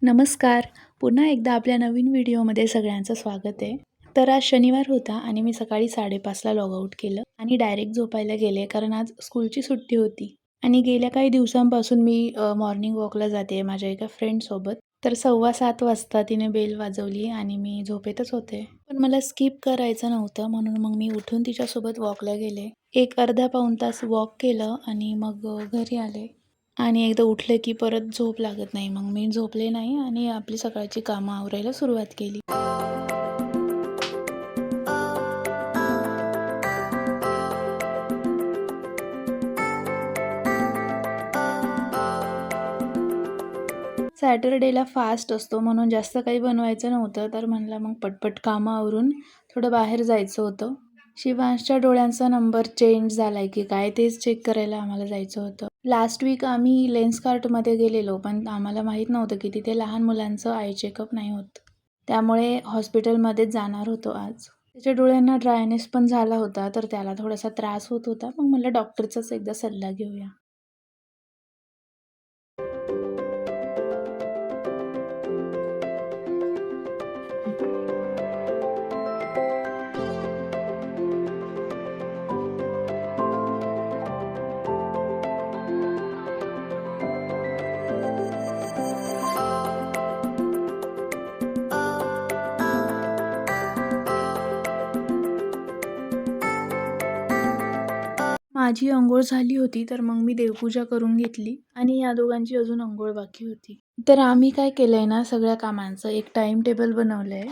नमस्कार. पुन्हा एकदा आपल्या नवीन व्हिडिओमध्ये सगळ्यांचं स्वागत आहे. तर आज शनिवार होता आणि मी सकाळी 5:30ला लॉग आउट केलं आणि डायरेक्ट झोपायला गेले कारण आज स्कूलची सुट्टी होती. आणि गेल्या काही दिवसांपासून मी मॉर्निंग वॉकला जाते माझ्या एका फ्रेंडसोबत. तर 6:15 वाजता तिने बेल वाजवली आणि मी झोपेतच होते. पण मला स्किप करायचं नव्हतं म्हणून मग मी उठून तिच्यासोबत वॉकला गेले. एक अर्धा पाऊण तास वॉक केलं आणि मग घरी आले. आणि एकदा उठले की परत झोप लागत नाही. मग मी झोपले नाही आणि आपली सकाळची कामं आवरायला सुरुवात केली. सॅटरडेला फास्ट असतो म्हणून जास्त काही बनवायचं नव्हतं. तर म्हणलं मग पटपट कामं आवरून थोडं बाहेर जायचं होतं. शिवांशच्या डोळ्यांचा नंबर चेंज झालाय की काय तेच चेक करायला आम्हाला जायचं होतं. लास्ट वीक आम्ही लेन्सकार्टमध्ये गेलेलो, पण आम्हाला माहीत नव्हतं की तिथे लहान मुलांचं आय चेकअप नाही होत. त्यामुळे हॉस्पिटलमध्येच जाणार होतो आज. त्याच्या डोळ्यांना ड्रायनेस पण झाला होता, तर त्याला थोडासा त्रास होत होता. मग म्हटलं डॉक्टरचाच एकदा सल्ला घेऊया. माझी अंघोळ झाली होती, तर मग मी देवपूजा करून घेतली आणि या दोघांची अजून अंघोळ बाकी होती. तर आम्ही काय केलंय ना, सगळ्या कामांचं एक टाइम टेबल बनवलंय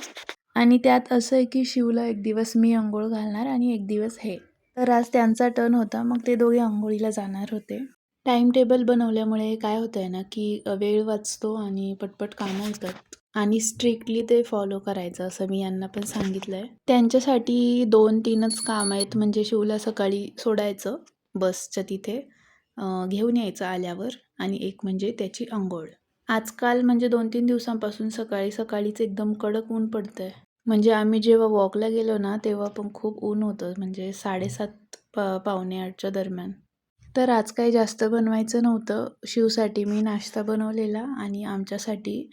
आणि त्यात असं आहे की शिवला एक दिवस मी अंघोळ घालणार आणि एक दिवस हे. तर आज त्यांचा टर्न होता, मग ते दोघे अंघोळीला जाणार होते. टाइम टेबल बनवल्यामुळे काय होतंय ना, की वेळ वाचतो आणि पटपट कामं होतात. आणि स्ट्रिक्टली ते फॉलो करायचं असं मी यांना पण सांगितलंय. त्यांच्यासाठी 2-3च काम आहेत. म्हणजे शिवला सकाळी सोडायचं बसच्या तिथे, घेऊन यायचं आल्यावर आणि एक म्हणजे त्याची अंघोळ. आजकाल म्हणजे 2-3 दिवसांपासून सकाळी सकाळीच एकदम कडक ऊन पडतंय. म्हणजे आम्ही जेव्हा वॉकला गेलो ना, तेव्हा पण खूप ऊन होतं. म्हणजे 7:30 पावणे 8च्या दरम्यान. तर आज काही जास्त बनवायचं नव्हतं. शिवसाठी मी नाश्ता बनवलेला आणि आमच्यासाठी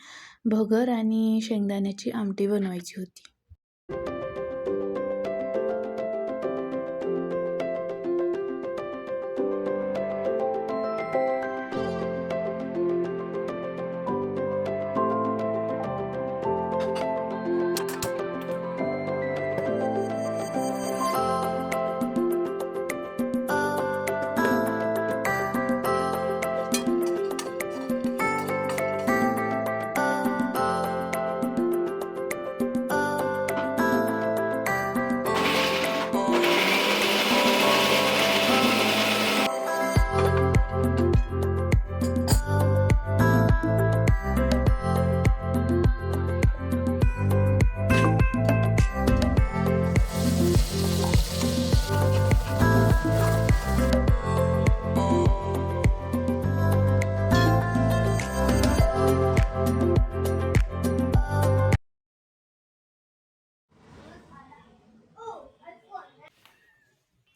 भगर आणि शेंगदाण्याची आमटी बनवायची होती.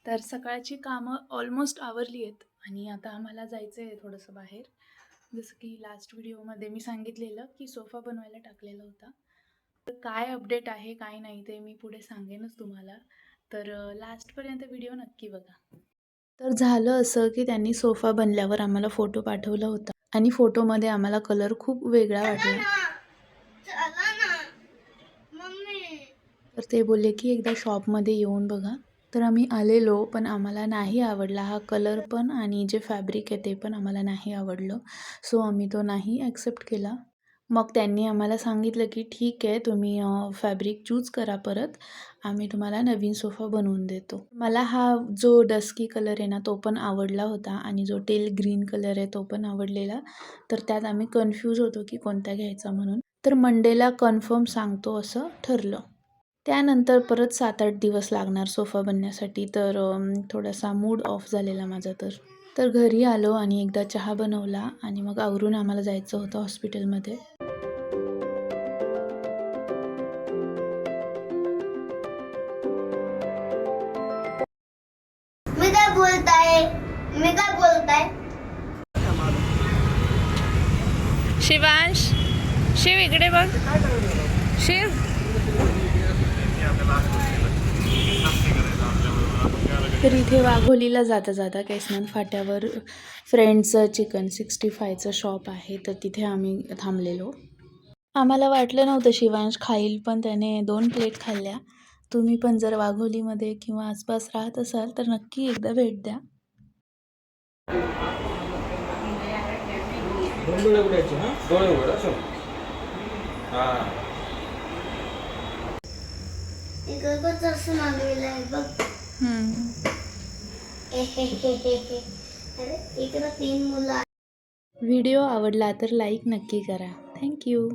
तर सकाळची कामं ऑलमोस्ट आवरली आहेत आणि आता आम्हाला जायचं आहे थोडंसं बाहेर. जसं की लास्ट व्हिडिओमध्ये मी सांगितलेलं की सोफा बनवायला टाकलेला होता. तर काय अपडेट आहे काय नाही ते मी पुढे सांगेनच तुम्हाला. तर लास्टपर्यंत व्हिडिओ नक्की बघा. तर झालं असं की त्यांनी सोफा बनल्यावर आम्हाला फोटो पाठवला होता आणि फोटोमध्ये आम्हाला कलर खूप वेगळा वाटला. तर ते बोलले की एकदा शॉपमध्ये येऊन बघा. तर आम्ही आलेलो, पण आम्हाला नाही आवडला हा कलर पण आणि जे फॅब्रिक आहे ते पण आम्हाला नाही आवडलं. सो आम्ही तो नाही ॲक्सेप्ट केला. मग त्यांनी आम्हाला सांगितलं की ठीक आहे, तुम्ही फॅब्रिक चूज करा परत. आम्ही तुम्हाला नवीन सोफा बनवून देतो. मला हा जो डस्की कलर आहे ना, तो पण आवडला होता आणि जो टेल ग्रीन कलर आहे तो पण आवडलेला. तर त्यात आम्ही कन्फ्यूज होतो की कोणता घ्यायचा म्हणून. तर मंडेला कन्फर्म सांगतो असं ठरलं. त्यानंतर परत 7-8 दिवस लागणार सोफा बनण्यासाठी. तर थोडासा मूड ऑफ झालेला माझा तर. तर घरी आलो आणि एकदा चहा बनवला आणि मग आवरून आम्हाला जायचं होतं हॉस्पिटलमध्ये. मी काय बोलताय? मी काय बोलताय? शिवांश, शिव इकडे बघ. शिव तर इथे वाघोलीला जाता जाता केसनंद फाट्यावर फ्रेंड्सचं चिकन 65चं शॉप आहे, तर तिथे आम्ही थांबलेलो. आम्हाला वाटलं नव्हतं शिवांश खाईल, पण त्याने 2 प्लेट खाल्ल्या. तुम्ही पण जर वाघोलीमध्ये किंवा आसपास राहत असाल तर नक्की एकदा भेट द्या. इकडं असं मागलेलं आहे बघ. अरे इकडं 3 मुलं. व्हिडिओ आवडला तर लाईक नक्की करा. थँक्यू.